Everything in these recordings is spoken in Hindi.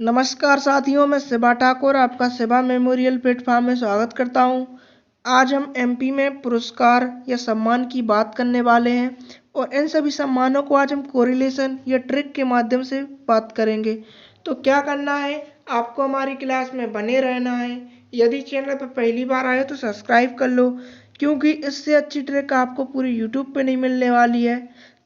नमस्कार साथियों, मैं शिवा ठाकुर आपका शिवा मेमोरियल प्लेटफॉर्म में स्वागत करता हूं। आज हम एमपी में पुरस्कार या सम्मान की बात करने वाले हैं और इन सभी सम्मानों को आज हम कोरिलेशन या ट्रिक के माध्यम से बात करेंगे। तो क्या करना है, आपको हमारी क्लास में बने रहना है। यदि चैनल पर पहली बार आए तो सब्सक्राइब कर लो, क्योंकि इससे अच्छी ट्रिक आपको पूरी यूट्यूब पे नहीं मिलने वाली है।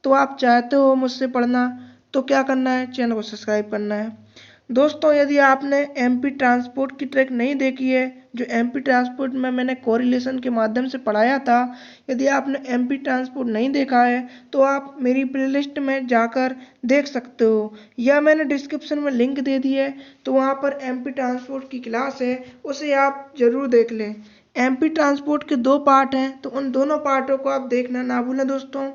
तो आप चाहते हो मुझसे पढ़ना, तो क्या करना है, चैनल को सब्सक्राइब करना है। दोस्तों, यदि आपने एमपी ट्रांसपोर्ट की ट्रिक नहीं देखी है, जो एमपी ट्रांसपोर्ट में मैंने कोरिलेशन के माध्यम से पढ़ाया था, यदि आपने एमपी ट्रांसपोर्ट नहीं देखा है तो आप मेरी प्लेलिस्ट में जाकर देख सकते हो, या मैंने डिस्क्रिप्शन में लिंक दे दी है, तो वहाँ पर एमपी ट्रांसपोर्ट की क्लास है, उसे आप ज़रूर देख लें। एमपी ट्रांसपोर्ट के 2 पार्ट हैं, तो उन दोनों पार्टों को आप देखना ना भूलें दोस्तों।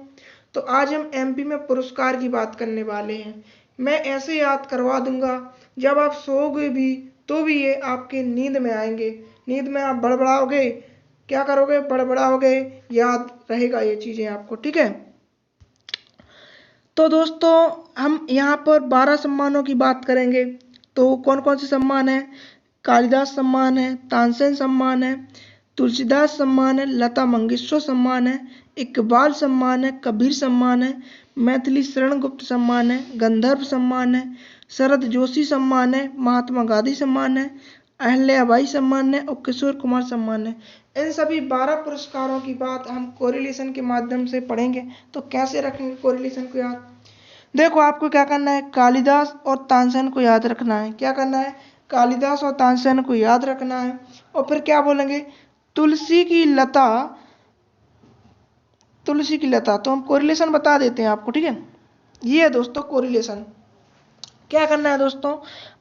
तो आज हम एमपी में पुरस्कार की बात करने वाले हैं। मैं ऐसे याद करवा दूंगा, जब आप सोओगे भी तो भी ये आपके नींद में आएंगे। नींद में आप बड़बड़ाओगे, क्या करोगे, बड़बड़ाओगे, याद रहेगा ये चीजें आपको, ठीक है। तो दोस्तों, हम यहाँ पर 12 सम्मानों की बात करेंगे। तो कौन कौन से सम्मान है? कालिदास सम्मान है, तानसेन सम्मान है, तुलसीदास सम्मान है, लता मंगेशकर सम्मान है, इकबाल सम्मान है, कबीर सम्मान है, मैथिली शरण गुप्त सम्मान है, गंधर्व सम्मान है, शरद जोशी सम्मान है, महात्मा गांधी सम्मान है, अहल्याबाई सम्मान है और किशोर कुमार सम्मान है। इन सभी 12 पुरस्कारों की बात हम कोरिलेशन के माध्यम से पढ़ेंगे। तो कैसे रखेंगे कोरिलेशन को याद? देखो, आपको क्या करना है, कालिदास और तानसेन को याद रखना है। क्या करना है? कालिदास और तानसेन को याद रखना है। और फिर क्या बोलेंगे? तुलसी की लता, तुलसी की लता। तो हम कोरिलेशन बता देते हैं आपको, ठीक है। ये है दोस्तों कोरिलेशन। क्या करना है दोस्तों,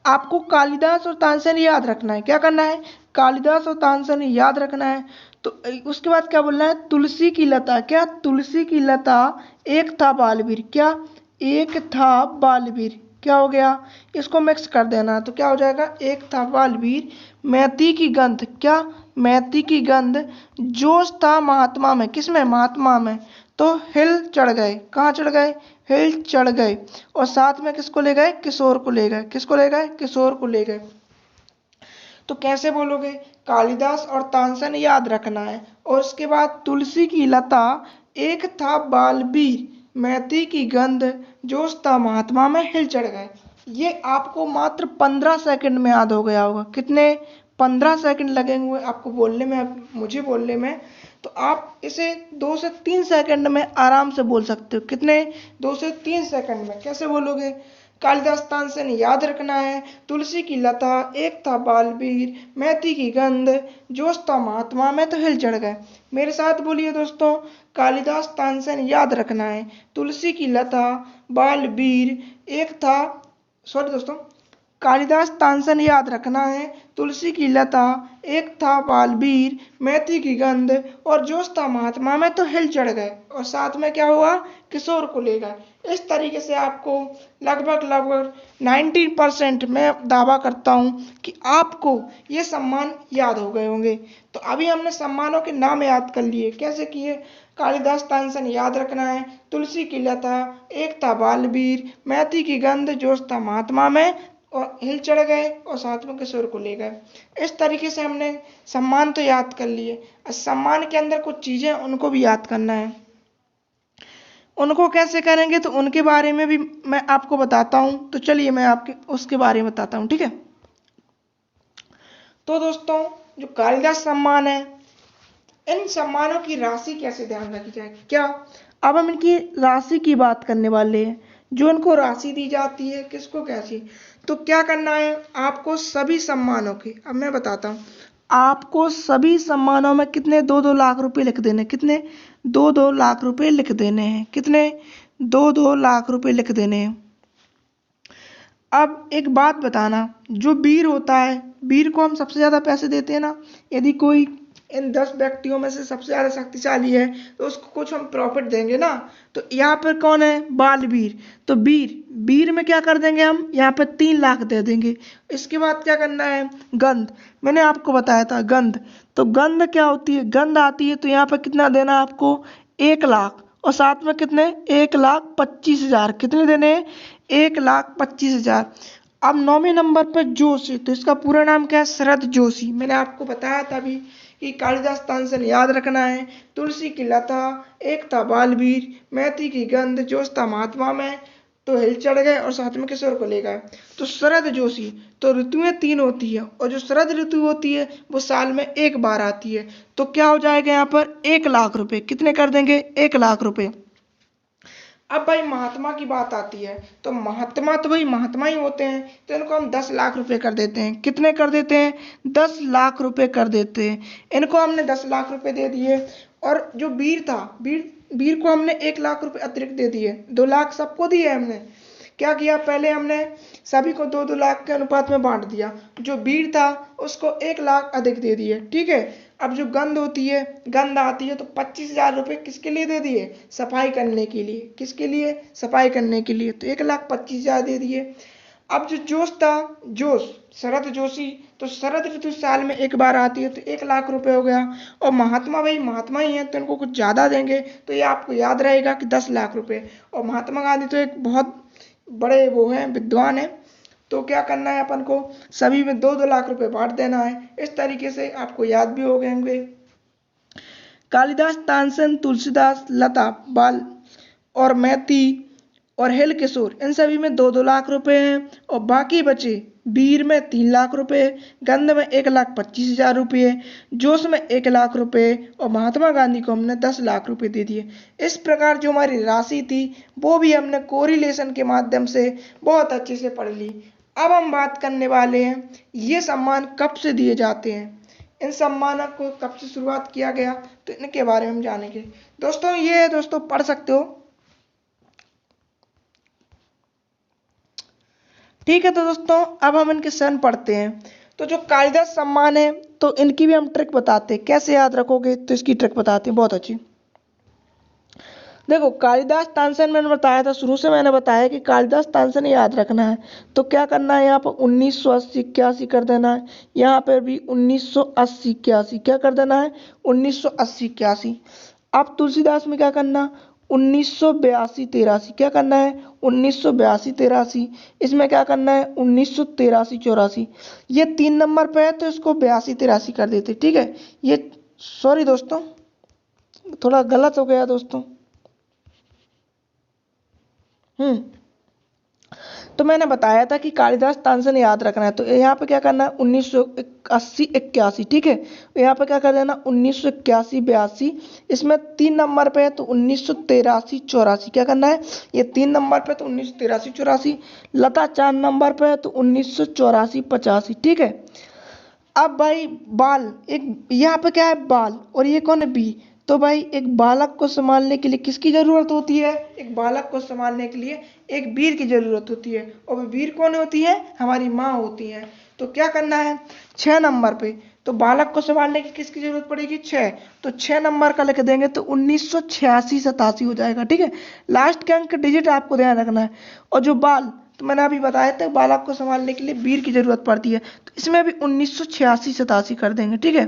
आपको कालिदास और तानसेन याद रखना है। क्या करना है? कालिदास और तानसेन याद रखना है। तो उसके बाद क्या बोलना है? तुलसी की लता। क्या? तुलसी की लता एक था बालवीर। क्या? एक था बालवीर। क्या हो गया? इसको मिक्स कर देना, तो क्या हो जाएगा? एक था बालवीर। मैती की गंध। क्या? मैती की गंध। जोश था महात्मा में। किसमें? महात्मा में। तो हिल चढ़ गए। कहाँ चढ़ गए? हिल चढ़ गए। और साथ में किसको ले गए? किशोर को ले गए। किसको ले गए? किशोर को ले गए। तो कैसे बोलोगे? कालिदास और तानसेन याद रखना है, और उसके बाद तुलसी की लता, एक था बालवीर, मैती की गंध, जोश था महात्मा में, हिल चढ़ गए। ये आपको मात्र 15 सेकंड में याद हो गया होगा। कितने? 15 सेकंड लगेंगे आपको बोलने में, मुझे बोलने में। तो आप इसे 2 से 3 सेकंड में आराम से बोल सकते हो। कितने? 2 से 3 सेकंड में। कैसे बोलोगे? कालिदास तानसेन याद रखना है, तुलसी की लता, एक था बालवीर, मैती की गंध, जोश था महात्मा में, तो हिल चढ़ गए। मेरे साथ बोलिए दोस्तों, कालिदास तानसेन याद रखना है, तुलसी की लता, बालवीर, एक था, सॉरी दोस्तों, कालिदास तानसेन याद रखना है, तुलसी की लता, एक था बालवीर, मैथी की गंध और जोश था महात्मा में, तो हिल चढ़ गए। और साथ में क्या हुआ? किशोर को ले गए। इस तरीके से आपको लगभग लगभग 90% मैं दावा करता हूं कि आपको ये सम्मान याद हो गए होंगे। तो अभी हमने सम्मानों के नाम याद कर लिए। कैसे किए? कालिदास तानसेन याद रखना है, तुलसी की लता, एक था बालवीर, मैथी की गंध, जोश था महात्मा में, और हिल चढ़ गए, और साथ में किशोर को ले गए। इस तरीके से हमने सम्मान तो याद कर लिए। सम्मान के अंदर कुछ चीजें उनको भी याद करना है। उनको कैसे करेंगे, तो उनके बारे में भी मैं आपको बताता हूं। तो चलिए मैं आपके उसके बारे में बताता हूं, ठीक है। तो दोस्तों, जो कालिदास सम्मान है, इन सम्मानों की राशि कैसे ध्यान रखी जाए? क्या? अब हम इनकी राशि की बात करने वाले हैं। जो इनको राशि दी जाती है, किसको कैसी? तो क्या करना है आपको? सभी सम्मानों की, अब मैं बताता हूँ आपको, सभी सम्मानों में कितने 2-2 लाख रुपए लिख देने। कितने? 2-2 लाख रुपए लिख देने हैं। कितने? 2-2 लाख रुपए लिख देने हैं। अब एक बात बताना, जो वीर होता है, वीर को हम सबसे ज्यादा पैसे देते हैं ना। यदि कोई इन 10 व्यक्तियों में से सबसे ज्यादा शक्तिशाली है, तो उसको कुछ हम प्रॉफिट देंगे ना। तो यहाँ पर कौन है? बालवीर। तो वीर, वीर में क्या कर देंगे हम? यहाँ पर 3 लाख दे देंगे। इसके बाद क्या करना है? गंध। मैंने आपको बताया था गंध। तो गंध क्या होती है? गंध आती है, तो यहाँ पर कितना देना है आपको? 1 लाख। और साथ में कितने? 1,25,000। कितने देने हैं? 1,25,000। अब 9वें नंबर पर जोशी, तो इसका पूरा नाम क्या है? शरद जोशी। मैंने आपको बताया था अभी कि कालिदास तानसेन याद रखना है। तुलसी की लता, एक था बालवीर, मेथी की गंध, जोश था महात्मा में, तो हिल चढ़ गए और साथ में किशोर को ले गए। तो शरद जोशी, तो ऋतुएं 3 होती है और जो शरद ऋतु होती है वो साल में एक बार आती है। तो क्या हो जाएगा यहाँ पर? 1,00,000 रुपए। कितने कर देंगे? 1,00,000 रुपए। अब भाई महात्मा की बात आती है, तो महात्मा तो भाई महात्मा ही होते हैं, तो इनको हम 10,00,000 रुपए कर देते हैं। कितने कर देते हैं? 10,00,000 रुपए कर देते हैं। इनको हमने 10,00,000 रुपए दे दिए। और जो वीर था, वीर को हमने 1,00,000 रुपए अतिरिक्त दे दिए। 2,00,000 सबको दिए हमने। क्या किया? पहले हमने सभी को 2-2 लाख के अनुपात में बांट दिया। जो वीर था उसको 1,00,000 अधिक दे दिए। ठीक है। अब जो गंध होती है, गंध आती है, तो 25,000 रुपए किसके लिए दे दिए? सफाई करने के लिए। किसके लिए? सफाई करने के लिए। तो 1,25,000 दे दिए। अब जो जोश था, जोश, शरद जोशी, तो शरद ऋतु साल में एक बार आती है, तो 1,00,000 रुपए हो गया। और महात्मा भाई महात्मा ही है, तो इनको कुछ ज्यादा देंगे, तो ये आपको याद रहेगा कि 10,00,000 रुपए। और महात्मा गांधी तो एक बहुत बड़े वो हैं, विद्वान है। तो क्या करना है अपन को? सभी में 2-2 लाख रुपए बांट देना है। इस तरीके से आपको याद भी हो गए होंगे। कालिदास, तानसेन, तुलसीदास, लता, बाल और मैती और हेल किशोर, इन सभी में 2-2 लाख रुपए हैं। और बाकी बचे वीर में 3,00,000 रुपए, गंध में 1,25,000 रुपये, जोश में 1,00,000 रुपए और महात्मा गांधी को हमने 10,00,000 रुपए दे दिए। इस प्रकार जो हमारी राशि थी वो भी हमने कोरिलेशन के माध्यम से बहुत अच्छे से पढ़ ली। अब हम बात करने वाले हैं ये सम्मान कब से दिए जाते हैं, इन सम्मानों को कब से शुरुआत किया गया, तो इनके बारे में हम जानेंगे। दोस्तों ये दोस्तों पढ़ सकते हो। ठीक है। तो दोस्तों अब हम इनके सन पढ़ते हैं। तो जो कालिदास सम्मान है, तो इनकी भी हम ट्रिक बताते हैं। कैसे याद रखोगे? तो इसकी ट्रिक बताते हैं बहुत अच्छी। देखो कालिदास तानसेन मैंने बताया था, शुरू से मैंने बताया कि कालिदास तानसेन याद रखना है। तो क्या करना है? यहाँ पर 1980 81 कर देना है। यहाँ पर भी 1980 81 क्या कर देना है? 1980 81। अब तुलसीदास में क्या करना? 1982 83 क्या करना है? 1982 83। इसमें क्या करना है? 1983 84। ये 3 नंबर पे है, तो इसको 82 83 कर देते। ठीक है। ये सॉरी दोस्तों, थोड़ा गलत हो गया दोस्तों। तो मैंने बताया था कि कालिदास तानसेन याद रखना है। तो यहाँ पे क्या करना है? 1980 81। ठीक है। यहाँ पे क्या कर देना? 1981 82। इसमें 3 नंबर पे है, तो 1983 84 क्या करना है? ये 3 नंबर पे, तो 1983 84। लता 4 नंबर पे है, तो 1984 85। ठीक है। अब भाई बाल, एक यहाँ पे क्या है? बाल, और ये कौन है? बी। तो भाई एक बालक को संभालने के लिए किसकी जरूरत होती है? एक बालक को संभालने के लिए एक वीर की जरूरत होती है। और वो वीर कौन होती है? हमारी माँ होती है। तो क्या करना है? 6 नंबर पे, तो बालक को संभालने की किसकी जरूरत पड़ेगी? 6। तो 6 नंबर का लिख देंगे, तो 1986 87 हो जाएगा। ठीक है। लास्ट के अंक डिजिट आपको ध्यान रखना है। और जो बाल, तो मैंने अभी बताया था बालक को संभालने के लिए वीर की जरूरत पड़ती है, तो इसमें भी 1986 87 कर देंगे। ठीक है।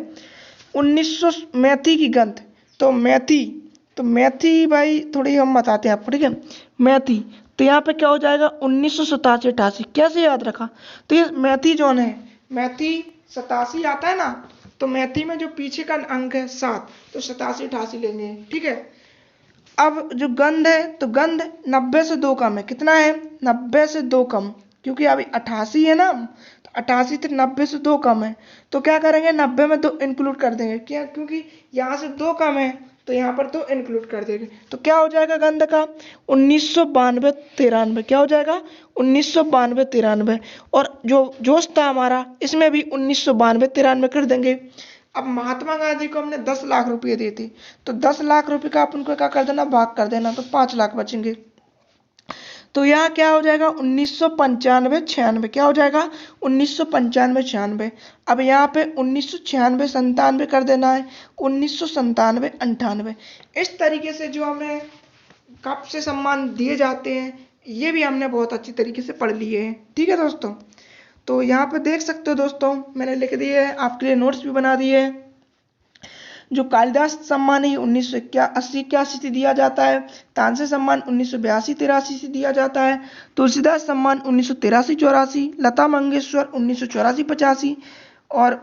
1900 मैथी की गंध, तो मैथी, तो मैथी भाई थोड़ी हम बताते हैं आपको। ठीक है। मैथी, तो यहाँ पे क्या हो जाएगा? 1987 88। कैसे याद रखा? तो ये मैथी जोन है, मैथी 87 आता है ना, तो मैथी में जो पीछे का अंक है 7, तो 87 88 लेंगे। ठीक है। अब जो गंध है, तो गंध 90 से 2 कम है। कितना है? 90 से 2 कम, क्योंकि अभी 88 है ना, तो 88 से 90 से 2 कम है। तो क्या करेंगे? 90 में 2 इंक्लूड कर देंगे। क्या? क्योंकि यहाँ से 2 कम है, तो यहाँ पर 2 इंक्लूड कर देंगे। तो क्या हो जाएगा गंध का? 1992 93। क्या हो जाएगा? 1992 93। और जो जोश था हमारा, इसमें भी 1992 93 कर देंगे। अब महात्मा गांधी को हमने 10,00,000 रुपये दिए थे, तो 10,00,000 रुपये का अपन को क्या कर देना? भाग कर देना, तो 5,00,000 बचेंगे। तो यहाँ क्या हो जाएगा? 1995 96। क्या हो जाएगा? 1995 96। अब यहाँ पे 1996 97 कर देना है, 1997 98। इस तरीके से जो हमें कब से सम्मान दिए जाते हैं, ये भी हमने बहुत अच्छी तरीके से पढ़ लिए हैं। ठीक है दोस्तों। तो यहाँ पे देख सकते हो दोस्तों, मैंने लिख दिए है, आपके लिए नोट्स भी बना दिए हैं। जो कालिदास सम्मान है 1980-81 से दिया जाता है। तानसेन सम्मान 1982-83 से दिया जाता है। तुलसीदास सम्मान 1983-84, लता मंगेशकर 1984-85 और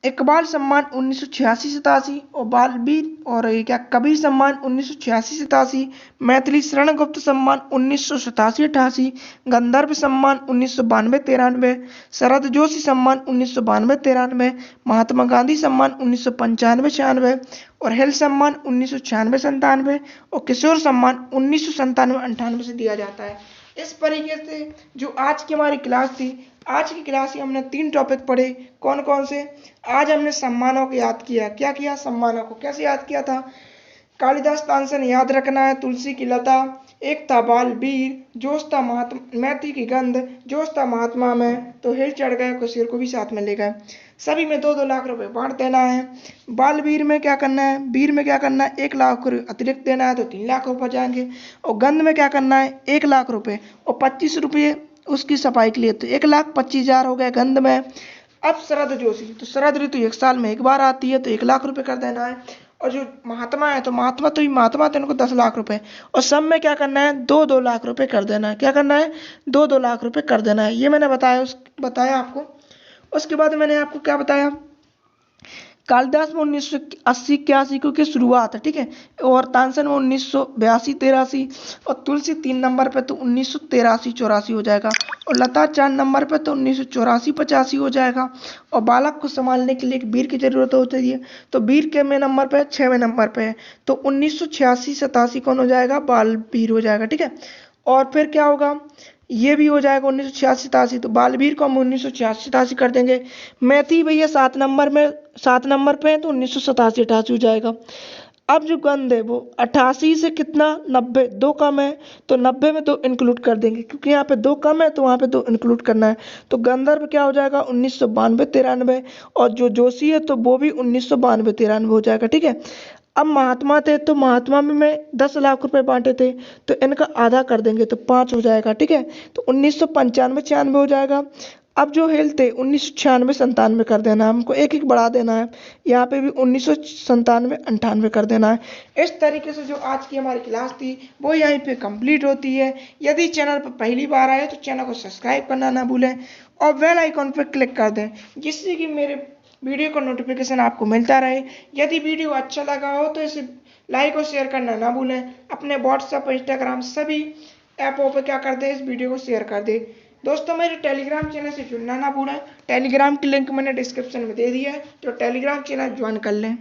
इकबाल सम्मान 1986-87 और बालवीर और ये क्या कबीर सम्मान 1986-87, मैथिली शरण गुप्त सम्मान 1987-88, गंधर्व सम्मान 1992-93, शरद जोशी सम्मान 1992-93, महात्मा गांधी सम्मान 1995-96 और हेल सम्मान 1996-97 और किशोर सम्मान 1997-98 से दिया जाता है। इस तरीके से जो आज की हमारी क्लास थी, आज की क्लास में हमने 3 टॉपिक पढ़े। कौन कौन से? आज हमने सम्मानों को याद किया। क्या किया? सम्मानों को। कैसे याद किया था? कालिदास तानसेन याद रखना है, तुलसी की लता, एक था बालवीर, जोश था महात्मा, मैती की गंध, जोश था महात्मा में, तो हिल चढ़ गए, कुशीर को भी साथ में ले गए। सभी में 2-2 लाख रुपए बांट देना है। बालवीर में क्या करना है? वीर में क्या करना है? 1 लाख अतिरिक्त देना है तो 3 लाख रुपए जाएंगे। और गंध में क्या करना है? 1 लाख रुपए और 25 रुपये उसकी सफाई के लिए, तो 1,25,000 हो गए गंध में। अब शरद जोशी, तो शरद ऋतु 1 साल में 1 बार आती है तो 1 लाख रुपए कर देना है। और जो महात्मा है तो महात्मा तो इनको 10 लाख रुपए और सब में क्या करना है? 2-2 लाख रुपए कर देना है। क्या करना है? 2-2 लाख रुपए कर देना है। ये मैंने बताया आपको। उसके बाद मैंने आपको क्या बताया? कालिदास में 1980-81 की शुरुआत है, ठीक है, और तानसेन में 1982-83 और तुलसी 3 नंबर पे तो 1983-84 हो जाएगा और लता 4 नंबर पे तो 1984-85 हो जाएगा। और बालक को संभालने के लिए एक वीर की जरूरत होती है तो वीर के में नंबर पे 6वें नंबर पे है तो 1986-87 कौन हो जाएगा? बालवीर हो जाएगा, ठीक है। और फिर क्या होगा? ये भी हो जाएगा 1986-87 तो बालवीर को हम 1986-87 कर देंगे। मैथी भैया 7 नंबर पे है तो 1987-88 हो जाएगा। अब जो गंध है वो 88 से कितना? 90, 2 कम है तो 90 में 2 इंक्लूड कर देंगे क्योंकि यहाँ पे 2 कम है तो वहाँ पे 2 इंक्लूड करना है। तो गंधर्व क्या हो जाएगा? 1992-93 और जो जोशी है तो वो भी 1992-93 हो जाएगा, ठीक है। अब महात्मा थे तो महात्मा में मैं 10 लाख रुपए बांटे थे तो इनका आधा कर देंगे तो 5 हो जाएगा, ठीक है। तो 1995-96 हो जाएगा। अब जो हेल थे 1996-97 कर देना है, हमको एक बढ़ा देना है। यहाँ पे भी 1997-98 कर देना है। इस तरीके से जो आज की हमारी क्लास थी वो यहीं पे कंप्लीट होती है। यदि चैनल पर पहली बार आए तो चैनल को सब्सक्राइब करना ना भूलें और बेल आइकॉन पर क्लिक कर दें जिससे कि मेरे वीडियो का नोटिफिकेशन आपको मिलता रहे। यदि वीडियो अच्छा लगा हो तो इसे लाइक और शेयर करना ना भूलें। अपने व्हाट्सएप, इंस्टाग्राम सभी ऐपों पर क्या कर दें? इस वीडियो को शेयर कर दें। दोस्तों मेरे टेलीग्राम चैनल से जुड़ना ना भूलें। टेलीग्राम की लिंक मैंने डिस्क्रिप्शन में दे दिया है तो टेलीग्राम चैनल ज्वाइन कर लें।